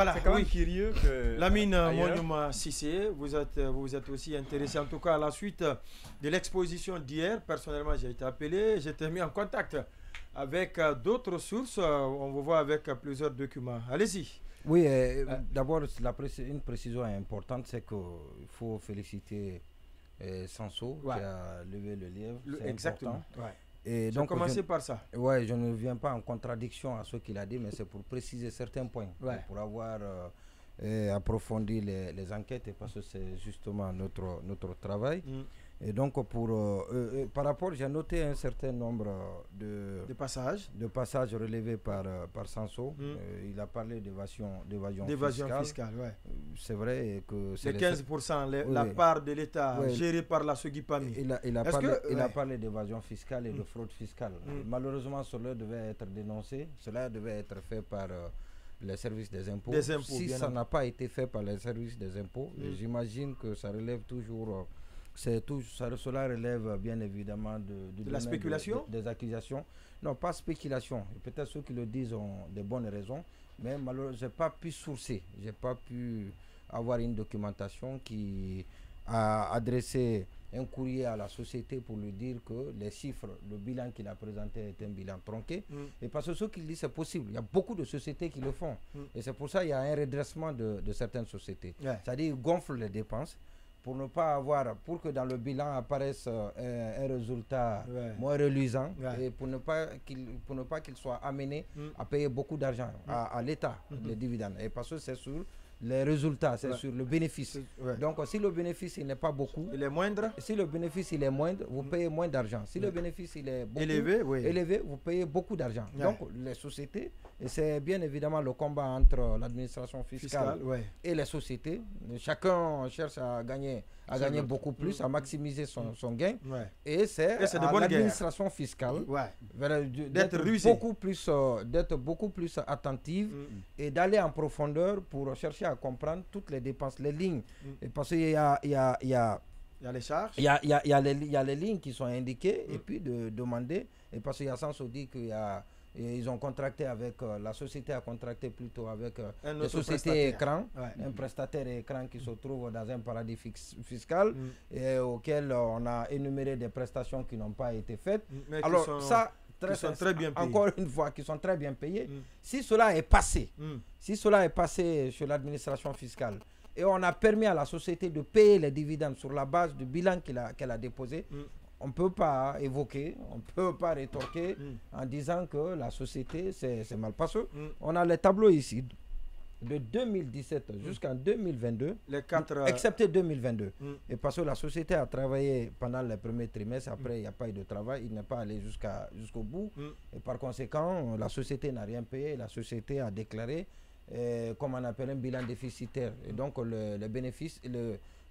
Voilà, c'est quand même oui. curieux que... Lamine ailleurs- Monument Cissé, vous êtes aussi intéressé en tout cas à la suite de l'exposition d'hier. Personnellement, j'ai été appelé, j'ai été mis en contact avec d'autres sources. On vous voit avec plusieurs documents. Allez-y. Oui, d'abord, une précision importante, c'est qu'il faut féliciter Sanso Ouais. qui a levé le lièvre. C'est Exactement. important. Ouais. Et Donc, donc, commencez par ça. ouais, je ne viens pas en contradiction à ce qu'il a dit, mais c'est pour préciser certains points, Ouais. pour avoir approfondi les enquêtes, et parce que c'est justement notre travail. Mm. Et donc, par rapport, j'ai noté un certain nombre De passage. de passages relevés par Sanso. Mm. Il a parlé d'évasion D'évasion fiscale. fiscale, ouais. C'est vrai que c'est Les 15%, Oui, la oui. part de l'État Oui. gérée par la Sogipami. Il a Est-ce parlé, que- il a ouais. parlé d'évasion fiscale et de Mm. fraude fiscale. Mm. Malheureusement, cela devait être dénoncé. Cela devait être fait par les services des impôts. Des impôts, Si bien ça entendu. n'a pas été fait par les services des impôts, Mm. j'imagine que ça relève toujours... cela relève bien évidemment du la domaine spéculation des accusations. Non, pas spéculation. Peut-être ceux qui le disent ont de bonnes raisons, mais malheureusement, je n'ai pas pu sourcer. Je n'ai pas pu avoir une documentation qui a adressé un courrier à la société pour lui dire que les chiffres, le bilan qu'il a présenté est un bilan tronqué. Mm. Et parce que ceux qui disent c'est possible, il y a beaucoup de sociétés qui le font. Mm. Et c'est pour ça qu'il y a un redressement de certaines sociétés. Ouais. C'est-à-dire qu'ils gonflent les dépenses pour ne pas avoir, pour que dans le bilan apparaisse un résultat Ouais. moins reluisant, Ouais. et pour ne pas qu'il soit amené Mm. à payer beaucoup d'argent à l'État, les dividendes. Et parce que c'est sur les résultats, c'est Ouais. sur le bénéfice. Ouais. Donc si le bénéfice il n'est pas beaucoup, Il est moindre, si le bénéfice il est moindre, vous payez moins d'argent. Si le bénéfice il est beaucoup élevé, oui. élevé, vous payez beaucoup d'argent. Ouais. Donc les sociétés, et c'est bien évidemment le combat entre l'administration fiscale Fiscal, ouais. et les sociétés. Chacun cherche à gagner C'est beaucoup plus, à maximiser son gain. Ouais. Et c'est Et c'est de à bonne guerre. l'administration fiscale Ouais. d'être rusée. d'être beaucoup plus attentive Mm. et d'aller en profondeur pour chercher à comprendre toutes les dépenses, les lignes. Mm. Et parce qu'il y a Il y a les charges. il y a les lignes qui sont indiquées, Mm. et puis de demander, et parce qu'il y a Sanso dit qu'ils ont contracté avec, la société a contracté plutôt avec Un des autre sociétés prestataire. écrans, Ouais. un prestataire écran qui se trouve dans un paradis fiscal, Mm. et auquel on a énuméré des prestations qui n'ont pas été faites. Mais qui Alors sont- ça, qui sont très bien payés. encore une fois, qui sont très bien payés. Mm. Si cela est passé, Mm. si cela est passé sur l'administration fiscale, et on a permis à la société de payer les dividendes sur la base du bilan qu'elle a déposé, Mm. on ne peut pas évoquer, on ne peut pas rétorquer Mm. en disant que la société c'est mal passé. Mm. On a les tableaux ici de 2017 jusqu'en 2022, Les quatre. excepté 2022. Mm. Et parce que la société a travaillé pendant les premiers trimestres, après il n'y a pas eu de travail, il n'est pas allé jusqu'au bout. Mm. Et par conséquent, la société n'a rien payé, la société a déclaré, comme on appelle, un bilan déficitaire. Et donc le bénéfice,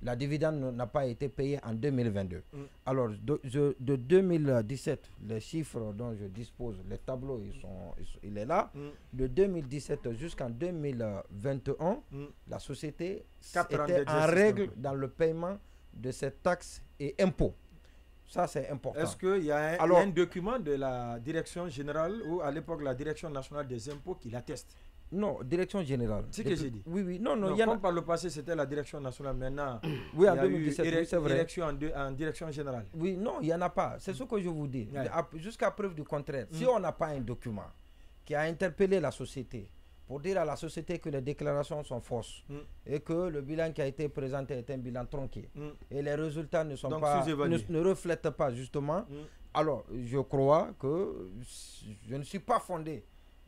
la dividende n'a pas été payée en 2022. Mm. Alors de 2017, les chiffres dont je dispose, les tableaux, il est là. Mm. De 2017 jusqu'en 2021, Mm. la société 4 ans était en d'exercice, règle donc. dans le paiement de ces taxes et impôts. Ça, c'est important. Est-ce qu'il y a Alors- un document de la direction générale ou à l'époque la direction nationale des impôts qui l'atteste? Non, direction générale. C'est ce que j'ai dit. Oui, oui. Non, non, Non, il y en a. comme par le passé c'était la direction nationale, maintenant Oui, en il y a 2017, eu oui, c'est vrai. élection en direction générale. Oui, non, il n'y en a pas. C'est ce que je vous dis. Ouais. Jusqu'à preuve du contraire. Si Mm. on n'a pas un document qui a interpellé la société pour dire à la société que les déclarations sont fausses Mm. et que le bilan qui a été présenté est un bilan tronqué Mm. et les résultats ne sont Donc pas, sous-évalués. ne reflètent pas justement, Mm. alors je crois que je ne suis pas fondé.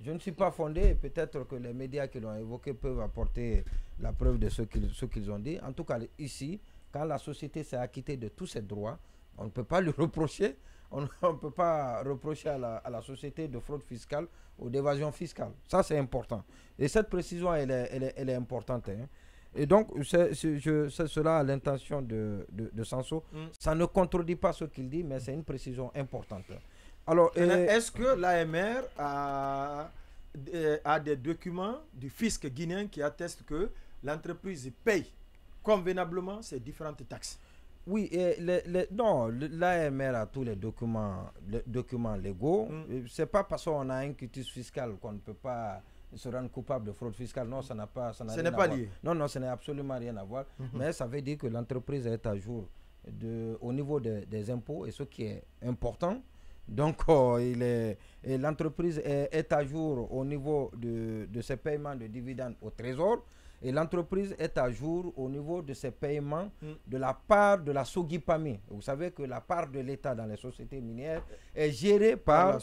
Je ne suis pas fondé, et peut-être que les médias qui l'ont évoqué peuvent apporter la preuve de ce qu'ils ont dit. En tout cas, ici, quand la société s'est acquittée de tous ses droits, on ne peut pas lui reprocher, on ne peut pas reprocher à la société de fraude fiscale ou d'évasion fiscale. Ça, c'est important. Et cette précision, elle est importante. Hein. Et donc, c'est cela à l'intention de Sanso. Mm. Ça ne contredit pas ce qu'il dit, mais c'est une précision importante. Alors, Est-ce que l'AMR a des documents du fisc guinéen qui attestent que l'entreprise paye convenablement ses différentes taxes? oui, non, l'AMR a tous les documents légaux. Mm. C'est pas parce qu'on a un quitus fiscal qu'on ne peut pas se rendre coupable de fraude fiscale. Non, ça n'a pas. Ça n'a Ce rien n'est à pas voir. lié. Non, non, ça n'a absolument rien à voir. Mais ça veut dire que l'entreprise est à jour au niveau des impôts, et ce qui est important. Donc, l'entreprise est à jour au niveau de ses paiements de dividendes au trésor, et l'entreprise est à jour au niveau de ses paiements de la part de la Sogipami. Vous savez que la part de l'État dans les sociétés minières est gérée par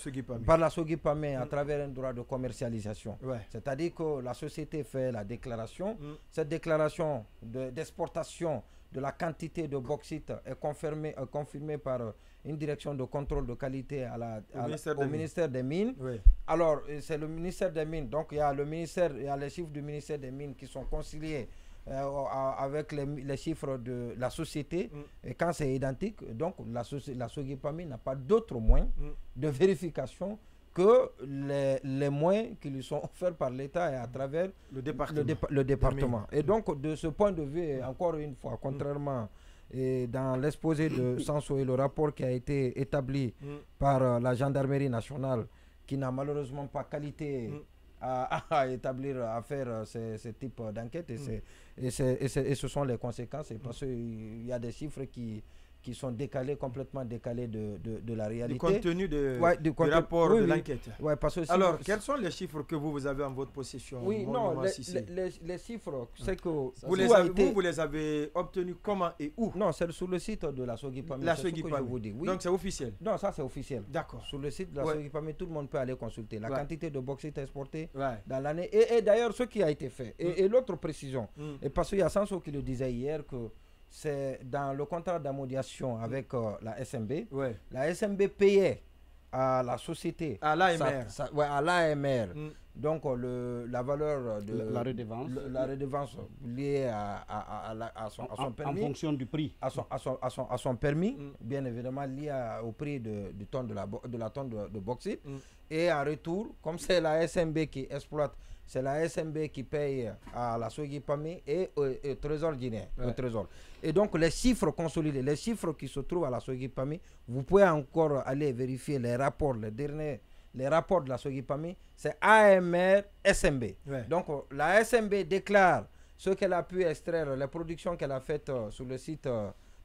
la Sogipami à travers un droit de commercialisation. Ouais. C'est-à-dire que la société fait la déclaration. Cette déclaration d'exportation de la quantité de bauxite est confirmée par une direction de contrôle de qualité au ministère des Mines. Oui. Alors, c'est le ministère des Mines. Donc, il y a les chiffres du ministère des Mines qui sont conciliés avec les chiffres de la société. Et quand c'est identique, donc la Sogipami n'a pas d'autre moyen de vérification que les moyens qui lui sont offerts par l'État et à travers le département. Et donc, de ce point de vue, encore une fois, contrairement dans l'exposé de Sanso et le rapport qui a été établi par la gendarmerie nationale, qui n'a malheureusement pas qualité à établir, à faire ce type d'enquête, et ce sont les conséquences, parce qu'il y a des chiffres qui sont complètement décalés de la réalité. Du contenu du rapport de l'enquête. Ouais, alors, quels sont les chiffres que vous avez en votre possession? Oui, non, les chiffres, c'est que... Vous les avez obtenus comment et où? Non, c'est sur le site de la Sogipami. La Sogipami. Oui. Donc, c'est officiel? Non, ça, c'est officiel. D'accord. Sur le site de la Sogipami, tout le monde peut aller consulter la quantité de bauxite exportée dans l'année. Et d'ailleurs, ce qui a été fait. Et l'autre précision, et parce qu'il y a Sanso qui le disait hier, que c'est dans le contrat d'amodiation avec la SMB. Ouais. La SMB payait à la société, à l'AMR, à l'AMR, donc la valeur de la redevance, la redevance liée à son permis, en fonction du prix, à son permis, bien évidemment lié au prix du tonne de la tonne de bauxite. Et en retour, comme c'est la SMB qui exploite, c'est la SMB qui paye à la Sogipami et au Trésor guinéen. Au Trésor. Et donc, les chiffres consolidés, les chiffres qui se trouvent à la Sogipami, vous pouvez encore aller vérifier les rapports, les rapports de la Sogipami, c'est AMR SMB. Ouais. Donc, la SMB déclare ce qu'elle a pu extraire, les productions qu'elle a faites sur le site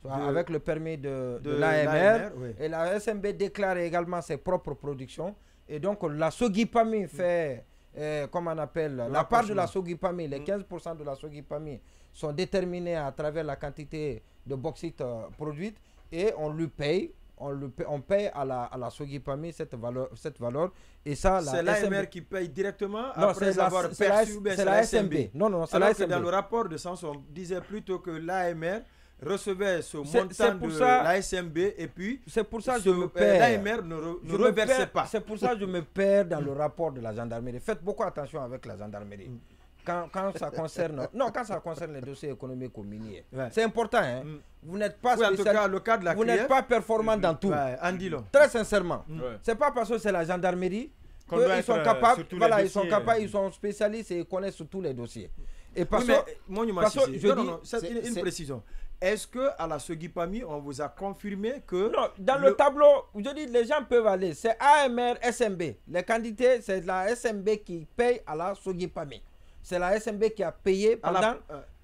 avec le permis de l'AMR. Et la SMB déclare également ses propres productions. Et donc, la Sogipami fait... comme on appelle, la part de la Sogipami, les 15% de la Sogipami sont déterminés à travers la quantité de bauxite produite, et on paye à la Sogipami cette valeur. Et ça, c'est l'AMR qui paye directement après avoir perçu. C'est la SMB. Non, c'est la SMB. Dans le rapport de Sanso, on disait plutôt que l'AMR recevait ce montant de la SMB, et puis c'est pour ça que je me perds. L'AMR ne reversait pas. C'est pour ça que je me perds dans le rapport de la gendarmerie. Faites beaucoup attention avec la gendarmerie. Quand ça concerne les dossiers économiques ou miniers. C'est important. Hein? Vous n'êtes pas vous n'êtes pas performant dans tout. Très sincèrement. C'est pas parce que c'est la gendarmerie qu'ils sont capables. Voilà, ils sont spécialistes et ils connaissent tous les dossiers. Et parce que une précision. Est-ce qu'à la Sogipami, on vous a confirmé que... Non, dans le tableau, je dis, les gens peuvent aller. C'est AMR, SMB. Les quantités, c'est la SMB qui paye à la Sogipami. C'est la SMB qui a payé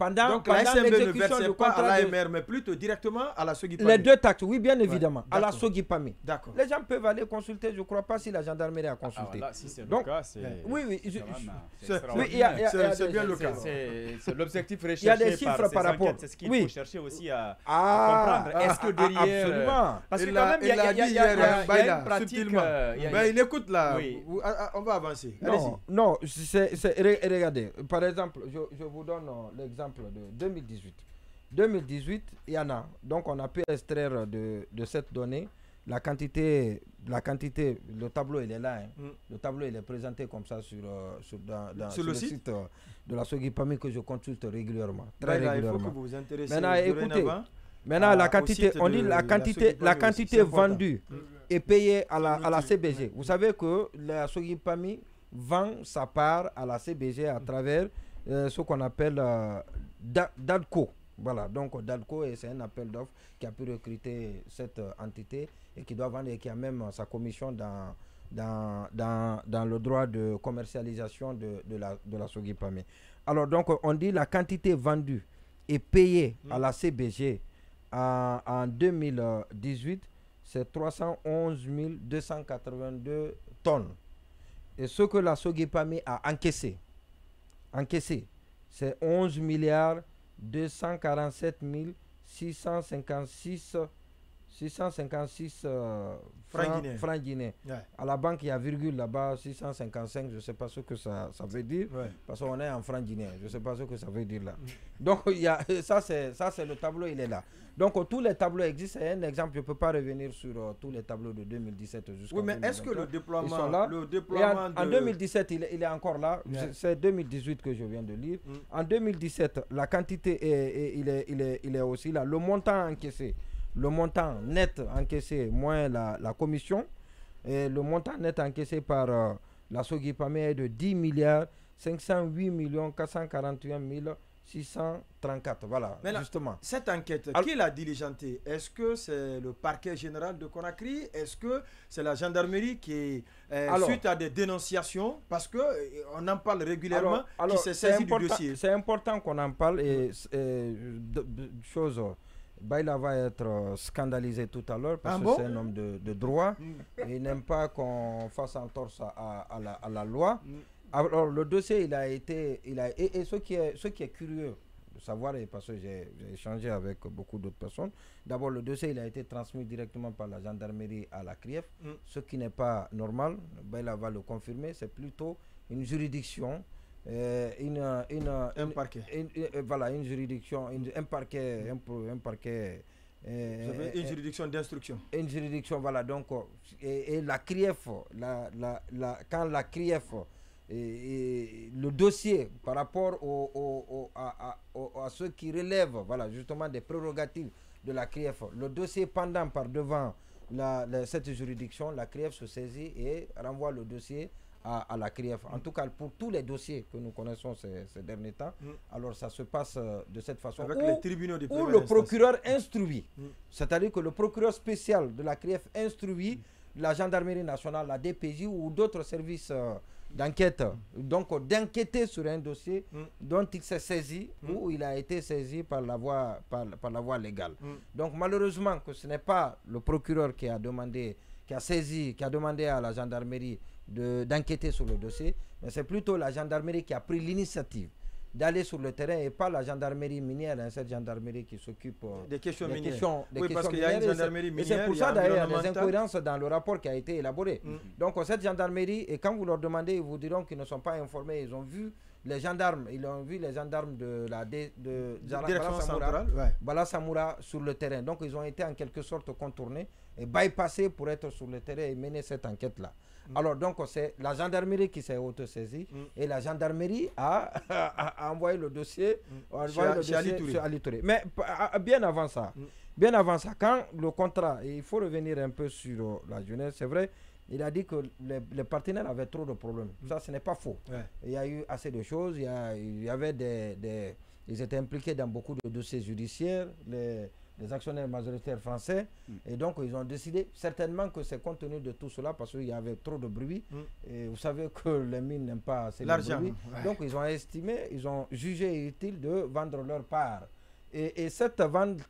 donc la SMB ne versait pas à l'AMR, mais plutôt directement à la Sogipami. Les deux taxes, oui, bien évidemment, à la Sogipami. D'accord. Les gens peuvent aller consulter, je ne crois pas si la gendarmerie a consulté. Là, si c'est le cas, c'est... Oui, c'est bien le cas. C'est l'objectif recherché. Il y a des chiffres par rapport. C'est ce qu'il faut chercher aussi à comprendre. Est-ce que derrière... Absolument. Parce que quand même, il y a une pratique... Il écoute là. On va avancer. Non, regardez. Par exemple, je vous donne l'exemple de 2018. 2018, il y en a. Donc, on a pu extraire de cette donnée la quantité, le tableau, il est là. Hein. Le tableau, il est présenté comme ça sur le site de la Sogipami que je consulte régulièrement. Très régulièrement. Il faut que vous vous intéressiez. Maintenant, écoutez, la quantité, on dit la quantité vendue et payée à la CBG. Vous savez que la Sogipami vend sa part à la CBG à travers ce qu'on appelle DADCO. Voilà, donc DADCO, c'est un appel d'offres qui a pu recruter cette entité et qui doit vendre et qui a même sa commission dans le droit de commercialisation de la Sogipamé. Alors donc on dit la quantité vendue et payée à la CBG en 2018, c'est 311 282 tonnes. Et ce que la Sogipamé a encaissé, c'est 11 milliards 247 656 francs guinéens. Ouais. À la banque, il y a virgule là-bas, 655, je ne sais pas ce que ça veut dire, parce qu'on est en francs guinéens, je ne sais pas ce que ça veut dire là. Donc, ça c'est le tableau, il est là. Donc, tous les tableaux existent. C'est un exemple, je ne peux pas revenir sur tous les tableaux de 2017 jusqu'à 2023. Oui, mais est-ce que le déploiement en 2017, il est encore là. C'est 2018 que je viens de lire. En 2017, la quantité, il est aussi là. Le montant encaissé, le montant net encaissé moins la commission, et le montant net encaissé par la Sogipamé est de 10 milliards 508 441 634. Voilà, mais là, justement. Cette enquête, qui l'a diligentée? Est-ce que c'est le parquet général de Conakry? Est-ce que c'est la gendarmerie qui, suite à des dénonciations, parce qu'on en parle régulièrement, qui s'est saisi du dossier? C'est important qu'on en parle et chose... Baïla va être scandalisé tout à l'heure parce que c'est un homme de droit et il n'aime pas qu'on fasse entorse à la loi. Alors le dossier, et ce qui est curieux de savoir, et parce que j'ai échangé avec beaucoup d'autres personnes, d'abord le dossier il a été transmis directement par la gendarmerie à la CRIEF, ce qui n'est pas normal. Baïla va le confirmer, c'est plutôt une juridiction. Un parquet. Voilà, une juridiction, un parquet. Une juridiction d'instruction. Une juridiction, voilà. Donc, et la CRIEF, quand la CRIEF, le dossier par rapport à ce qui relève, voilà, justement des prérogatives de la CRIEF, le dossier pendant par devant cette juridiction, la CRIEF se saisit et renvoie le dossier à la CRIEF. En tout cas, pour tous les dossiers que nous connaissons ces derniers temps, alors ça se passe de cette façon. Avec les tribunaux de première où le procureur instruit, c'est-à-dire que le procureur spécial de la CRIEF instruit la gendarmerie nationale, la DPJ ou d'autres services d'enquête, donc d'enquêter sur un dossier dont il s'est saisi ou il a été saisi par la voie légale. Donc malheureusement que ce n'est pas le procureur qui a demandé à la gendarmerie d'enquêter sur le dossier, mais c'est plutôt la gendarmerie qui a pris l'initiative d'aller sur le terrain et pas la gendarmerie minière, cette gendarmerie qui s'occupe des questions minières. Parce qu'il y a une gendarmerie minière. Et c'est pour ça d'ailleurs il y a des incohérences dans le rapport qui a été élaboré. Donc cette gendarmerie, et quand vous leur demandez, ils vous diront qu'ils ne sont pas informés, ils ont vu les gendarmes, de la Bala Samoura sur le terrain. Donc ils ont été en quelque sorte contournés et bypassés pour être sur le terrain et mener cette enquête-là. Alors donc c'est la gendarmerie qui s'est auto-saisie et la gendarmerie a envoyé le dossier, sur Ali Touré. Mais bien avant ça, quand le contrat, et il faut revenir un peu sur la jeunesse, c'est vrai, il a dit que les partenaires avaient trop de problèmes. Ça, ce n'est pas faux. Ouais. Il y a eu assez de choses, il y avait ils étaient impliqués dans beaucoup de dossiers judiciaires, les actionnaires majoritaires français, et donc ils ont décidé certainement que c'est compte tenu de tout cela parce qu'il y avait trop de bruit, et vous savez que les mines n'aiment pas assez de bruit, donc ils ont jugé utile de vendre leur part. Et cette vente,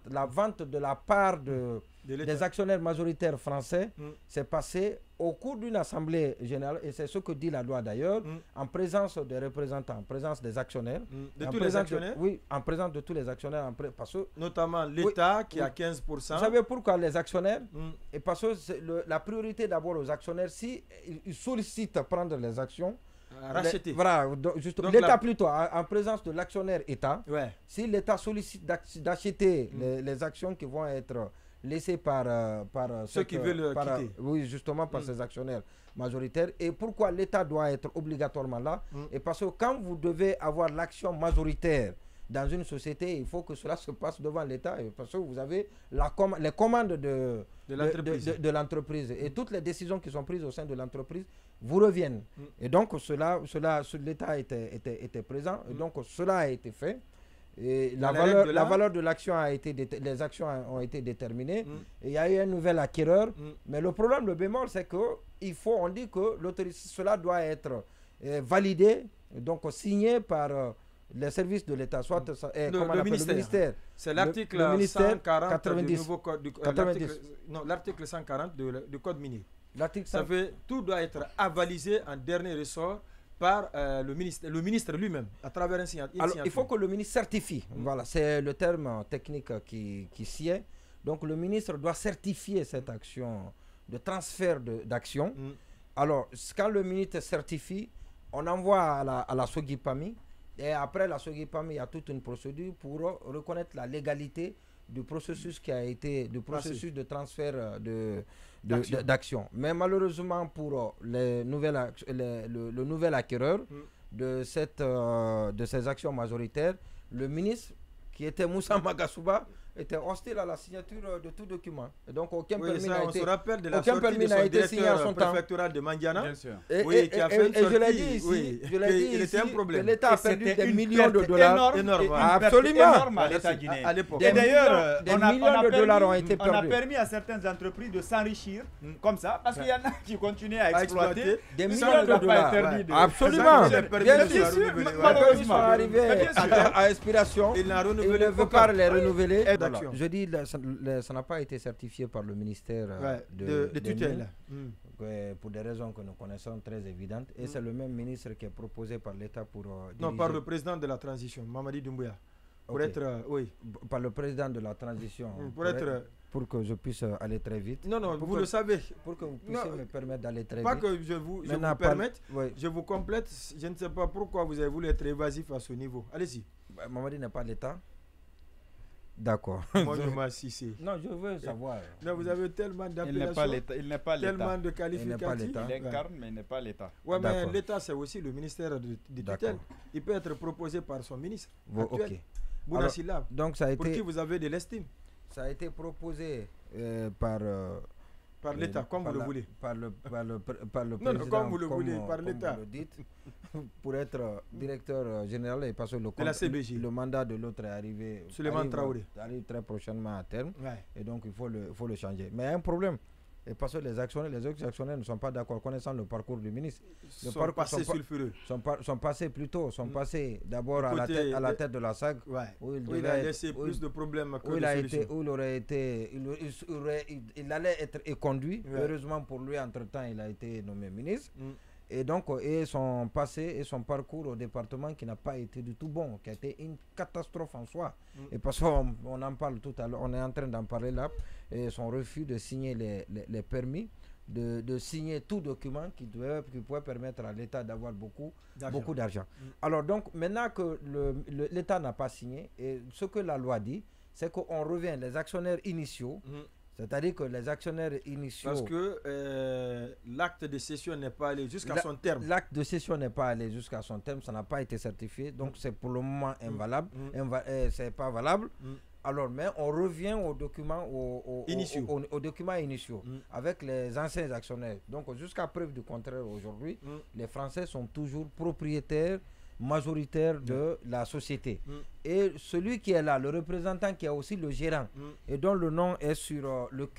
la vente de la part des actionnaires majoritaires français s'est passée au cours d'une assemblée générale, et c'est ce que dit la loi d'ailleurs, en présence des représentants, en présence des actionnaires. De tous les actionnaires? Oui, en présence de tous les actionnaires. Parce que, notamment l'État qui a 15%. Vous savez pourquoi les actionnaires? Et parce que la priorité d'abord aux actionnaires, si ils sollicitent prendre les actions, racheter. Voilà, juste l'État plutôt, en présence de l'actionnaire État, si l'État sollicite d'acheter les actions qui vont être laissées par ceux qui veulent quitter. Oui, justement par ces actionnaires majoritaires. Et pourquoi l'État doit être obligatoirement là? Et parce que quand vous devez avoir l'action majoritaire dans une société, il faut que cela se passe devant l'État, parce que vous avez les commandes de l'entreprise et toutes les décisions qui sont prises au sein de l'entreprise vous reviennent. Et donc l'État était présent, et donc cela a été fait. Et la valeur de l'action les actions ont été déterminées, et il y a eu un nouvel acquéreur. Mais le problème, le bémol, c'est que on dit que cela doit être validé, donc signé par les services de l'État, soit le ministère. C'est l'article 140 du nouveau code l'article 140 du code minier. Ça fait tout doit être avalisé en dernier ressort par le ministre lui-même à travers un signature. Alors il faut que le ministre certifie. Voilà, c'est le terme technique qui sied. Donc le ministre doit certifier cette action de transfert d'action. Alors quand le ministre certifie, on envoie à la Sogipami. Et après la Sogipami, il y a toute une procédure pour reconnaître la légalité du processus qui a été, du processus de transfert d'action. Mais malheureusement pour le nouvel acquéreur de ces actions majoritaires, le ministre qui était Moussa Magasuba était hostile à la signature de tout document. Et donc aucun permis n'a été, on se rappelle de la sortie de son directeur préfectoral de Mandiana. Bien sûr. Qui a fait une sortie. Je l'ai dit ici, il était un problème. L'État a perdu des millions de dollars. Énorme. Absolument. À l'État guinéen. À l'époque. Et d'ailleurs, des millions de dollars ont été perdus. On a permis à certaines entreprises de s'enrichir comme ça, parce qu'il y en a qui continuaient à exploiter. Des millions de dollars. Absolument. Bien sûr. Malheureusement, arrivé à expiration. Il ne veut pas les renouveler. Je dis, ça n'a pas été certifié par le ministère de tutelle. Pour des raisons que nous connaissons très évidentes. Et c'est le même ministre qui est proposé par l'État pour... non, par le président de la transition, Mamadi Doumbouya. Pour être... Par le président de la transition. Pour que je puisse aller très vite. Non, vous le savez. Pour que vous puissiez me permettre d'aller très vite. Pas que je vous permette, je vous complète. Je ne sais pas pourquoi vous avez voulu être évasif à ce niveau. Allez-y. Mamadi n'est pas l'État. D'accord. Moi, je m'assiste. Non, je veux savoir. Non, vous avez tellement d'appellations. Il n'est pas l'État. Tellement de qualificatifs. Il incarne, mais il n'est pas l'État. Oui, mais l'État, c'est aussi le ministère de tutelle. Il peut être proposé par son ministre. Ok. Bounasila. Donc, ça a été... Pour qui vous avez de l'estime. Ça a été proposé par l'État, comme vous le voulez. Par le président, non, comme vous le voulez, par l'État. Vous le dites, pour être directeur général, et parce que le mandat de l'autre est arrivé. Suleiman Traoré. Arrive très prochainement à terme. Ouais. Et donc, il faut le changer. Mais il y a un problème. Et parce que les autres actionnaires ne sont pas d'accord, connaissant le parcours du ministre. Sont passés sulfureux. Sont passés plutôt, passés d'abord à la tête de la SAG. Ouais. Où il a laissé plus de problèmes que de solutions. Il allait être éconduit. Ouais. Heureusement pour lui, entre-temps, il a été nommé ministre. Et donc, son passé et son parcours au département qui n'a pas été du tout bon, qui a été une catastrophe en soi. Et parce qu'on en parle tout à l'heure, on est en train d'en parler là, et son refus de signer les permis, de signer tout document qui pouvait permettre à l'État d'avoir beaucoup d'argent. Alors donc, maintenant que l'État n'a pas signé, et ce que la loi dit, c'est qu'on revient, les actionnaires initiaux, c'est-à-dire que les actionnaires initiaux... Parce que l'acte de cession n'est pas allé jusqu'à son terme. L'acte de cession n'est pas allé jusqu'à son terme, ça n'a pas été certifié, donc c'est pour le moment invalable, c'est pas valable. Alors, mais on revient aux documents initiaux avec les anciens actionnaires. Donc, jusqu'à preuve du contraire, aujourd'hui, les Français sont toujours propriétaires majoritaire de la société. Et celui qui est là, le représentant qui est aussi le gérant, et dont le nom est sur le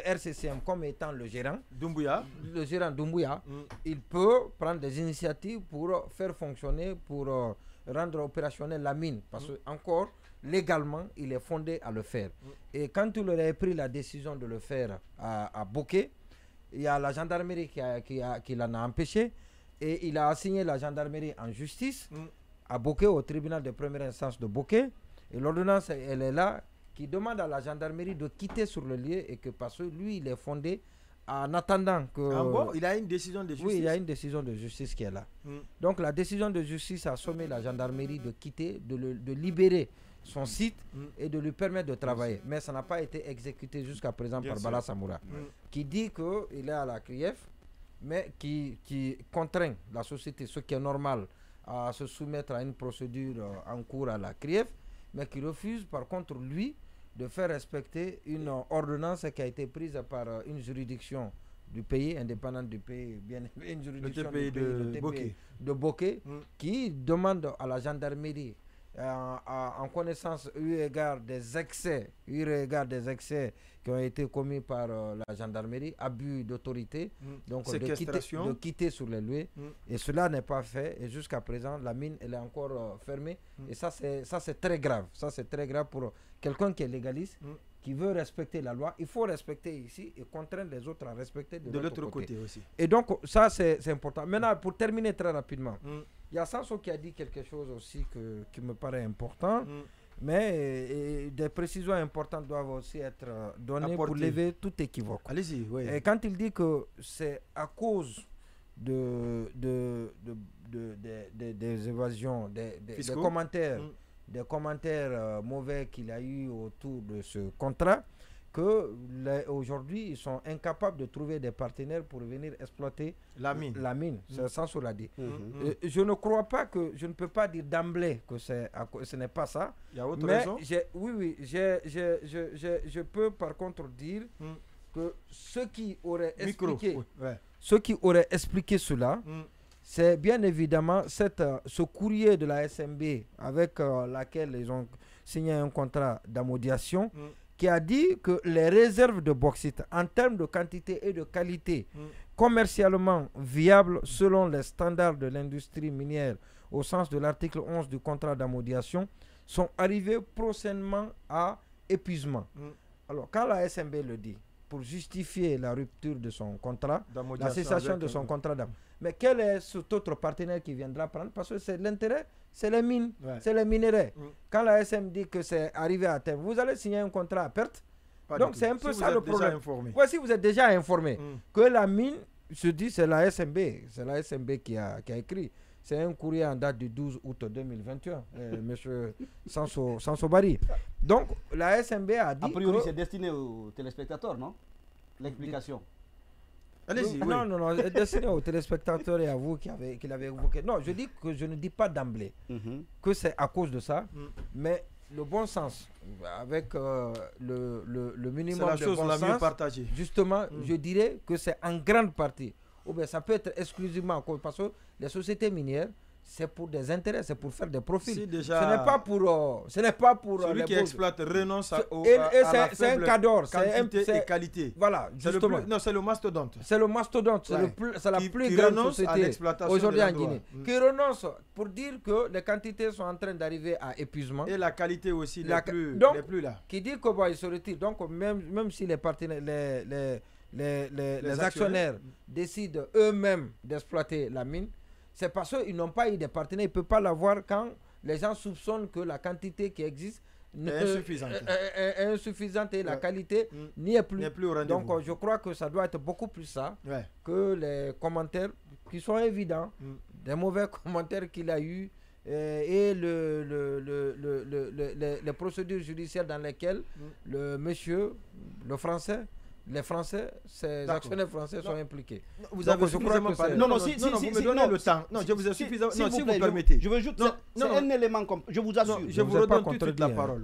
RCCM comme étant le gérant, Doumbouya. Le gérant Doumbouya, il peut prendre des initiatives pour faire fonctionner, pour rendre opérationnelle la mine. Parce que encore, légalement, il est fondé à le faire. Et quand il aurait pris la décision de le faire à Boké, il y a la gendarmerie qui l'en a empêché. Et il a assigné la gendarmerie en justice à Boké, au tribunal de première instance de Boké. Et l'ordonnance, elle est là, qui demande à la gendarmerie de quitter sur le lieu et que parce que lui, il est fondé en attendant que... En gros, il a une décision de justice. Oui, il y a une décision de justice qui est là. Donc la décision de justice a sommé la gendarmerie de quitter, de libérer son site et de lui permettre de travailler. Mais ça n'a pas été exécuté jusqu'à présent par Bala Samoura, qui dit qu'il est à la CRIEF, mais qui contraint la société, ce qui est normal, à se soumettre à une procédure en cours à la CRIEF, mais qui refuse par contre, lui, de faire respecter une ordonnance qui a été prise par une juridiction du pays, indépendante du pays, bien une juridiction de Boké, qui demande à la gendarmerie en connaissance eu égard des excès qui ont été commis par la gendarmerie, abus d'autorité, donc de quitter sur les lieux. Et cela n'est pas fait. Et jusqu'à présent, la mine elle est encore fermée. Et ça c'est très grave. Ça c'est très grave pour quelqu'un qui est légaliste, qui veut respecter la loi. Il faut respecter ici et contraindre les autres à respecter de l'autre côté aussi. Et donc ça c'est important. Maintenant, pour terminer très rapidement, il y a Sanso qui a dit quelque chose aussi qui me paraît important. Mais des précisions importantes doivent aussi être données pour lever tout équivoque. Allez-y, oui. Et quand il dit que c'est à cause des évasions, des commentaires mauvais qu'il a eu autour de ce contrat, qu'aujourd'hui ils sont incapables de trouver des partenaires pour venir exploiter la mine. C'est Sanso l'a dit. Je ne crois pas que, je ne peux pas dire d'emblée que ce n'est pas ça. Il y a autre raison. Je peux par contre dire que ceux qui auraient expliqué cela, c'est bien évidemment ce courrier de la SMB avec laquelle ils ont signé un contrat d'amodiation, qui a dit que les réserves de bauxite en termes de quantité et de qualité commercialement viables selon les standards de l'industrie minière au sens de l'article 11 du contrat d'amodiation sont arrivées prochainement à épuisement. Alors quand la SMB le dit, pour justifier la rupture de son contrat, la cessation de son contrat d'amodiation, mais quel est cet autre partenaire qui viendra prendre? Parce que c'est l'intérêt, c'est les mines, c'est les minerais. Quand la SM dit que c'est arrivé à terme, vous allez signer un contrat à perte. Donc c'est un peu ça le problème. Si vous êtes déjà informé que la mine, je dis c'est la SMB, qui a écrit. C'est un courrier en date du 12 août 2021, monsieur Sanso Bari. Donc la SMB a dit a priori c'est destiné aux téléspectateurs, non? L'explication. Allez-y. Non, destiné aux téléspectateurs et à vous qui l'avez évoqué. Non, je dis que je ne dis pas d'emblée que c'est à cause de ça, mais le bon sens, avec le minimum de bon sens, mieux partagée. Justement, je dirais que c'est en grande partie, ou bien ça peut être exclusivement à cause, parce que les sociétés minières, c'est pour des intérêts, c'est pour faire des profits. Ce n'est pas pour celui qui exploite renonce à la faible quantité et qualité. Voilà, justement. C'est le mastodonte. C'est le mastodonte, c'est la plus grande société aujourd'hui en Guinée. Qui renonce pour dire que les quantités sont en train d'arriver à épuisement. Et la qualité aussi n'est plus là. Qui dit qu'il se retire. Donc même si les partenaires, les actionnaires décident eux-mêmes d'exploiter la mine, c'est parce qu'ils n'ont pas eu de partenaires. Ils ne peuvent pas l'avoir quand les gens soupçonnent que la quantité qui existe est insuffisante et la qualité n'y est plus. Au rendez-vous. Donc je crois que ça doit être beaucoup plus ça que les commentaires qui sont évidents, des mauvais commentaires qu'il a eu et les procédures judiciaires dans lesquelles les Français, ces actionnaires français sont impliqués. Vous avez suffisamment parlé. Non, vous me donnez le temps. Non, je vous ai suffisamment. Si vous permettez. Je veux juste. C'est un élément comme. Je vous assure. Je vous redonne tout de suite la parole.